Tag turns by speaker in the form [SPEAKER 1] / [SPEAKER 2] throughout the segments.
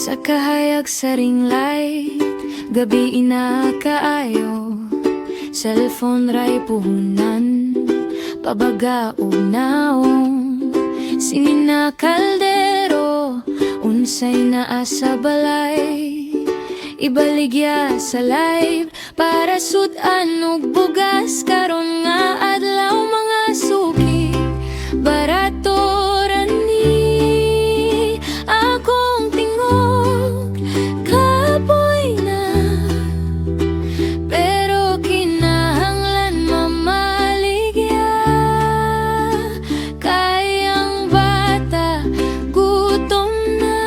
[SPEAKER 1] Sa kahayag sa ring light, gabi ina kaayo. Cellphone ray puhunan, pabaga og naong. Sinina kaldero, unsay naa sa balay. Ibaligya sa live, para sudan og bugas. Karon nga adlaw mga suki, barato rani. Akong tingog, kapoy na, pero kinahanglan mamaligya. Kayang bata, gutom na.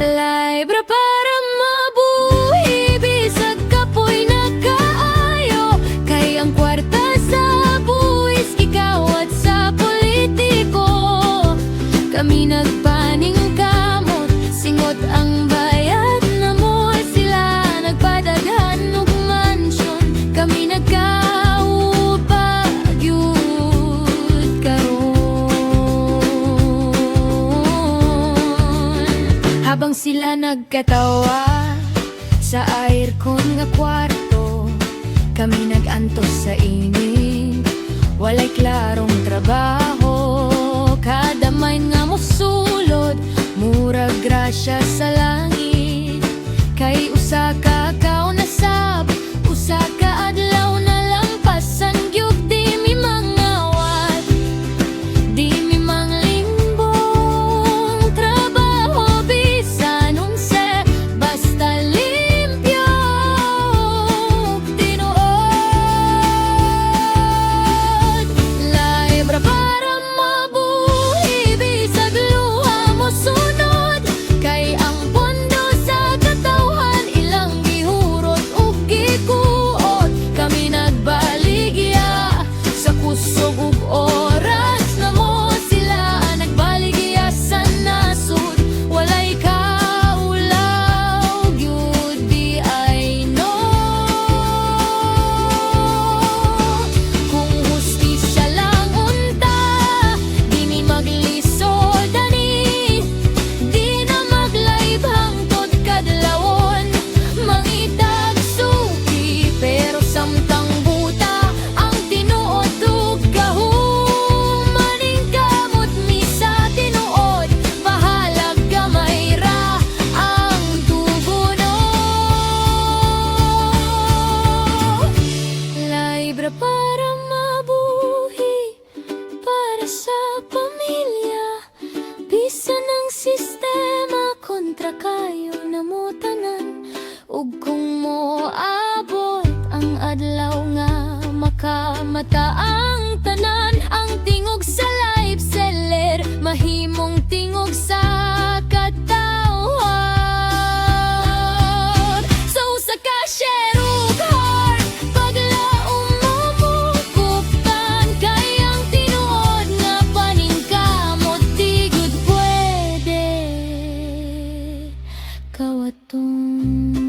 [SPEAKER 1] Libre para mabuhi, bisag kapoy na kaayo. Kayang kwarta sa buwis, ikaw at sa politiko. Kami nagpaning kamot, singot ang bayad na mo. Sila nagpadaghan og mansyon, kami nagkaupag yun karon. Habang sila nagkatawa sa aircon nga kwarto, kami nagantos sa init, walay klarong trabaho. Kada may nga mosulod, murag grasya sa langit. Kay usa ka kaunasab, usa ka adlaw na lampasan gyud. Di mi mangawat, di mi manglimbong. Trabaho bisan unse, basta limpyo tinuod. Libre para mabuhi, bisag luha mo sunod. Kay ang pondo sa katawhan, ilang gihurot ug gikuot. Kami nagbaligya sa kusog ug oras na mo. Sila nagbaligya sa nasud, walay kaulaw gyud di ay no. Kung hustisya lang unta, di mi maglisod ani. Di na mag-live hangtod kadlawon, mangitag suki. Pero samtang buta ang tinuod ug kahumaning kamot mi sa tinuod. Bahalag gamay ra ang tugunon. Libre para mabuhi, para sa pamilya. Bisan ang sistema, kontra kayo namutanan. Ug kung moabot ang adlaw nga makamata ang tanan, ang tingog sa live seller mahimong tingog sa katawhan. So sa share ug heart, paglaom mo mukupan. Kay ang tinuod nga paningkamot, di gud pwede kawaton.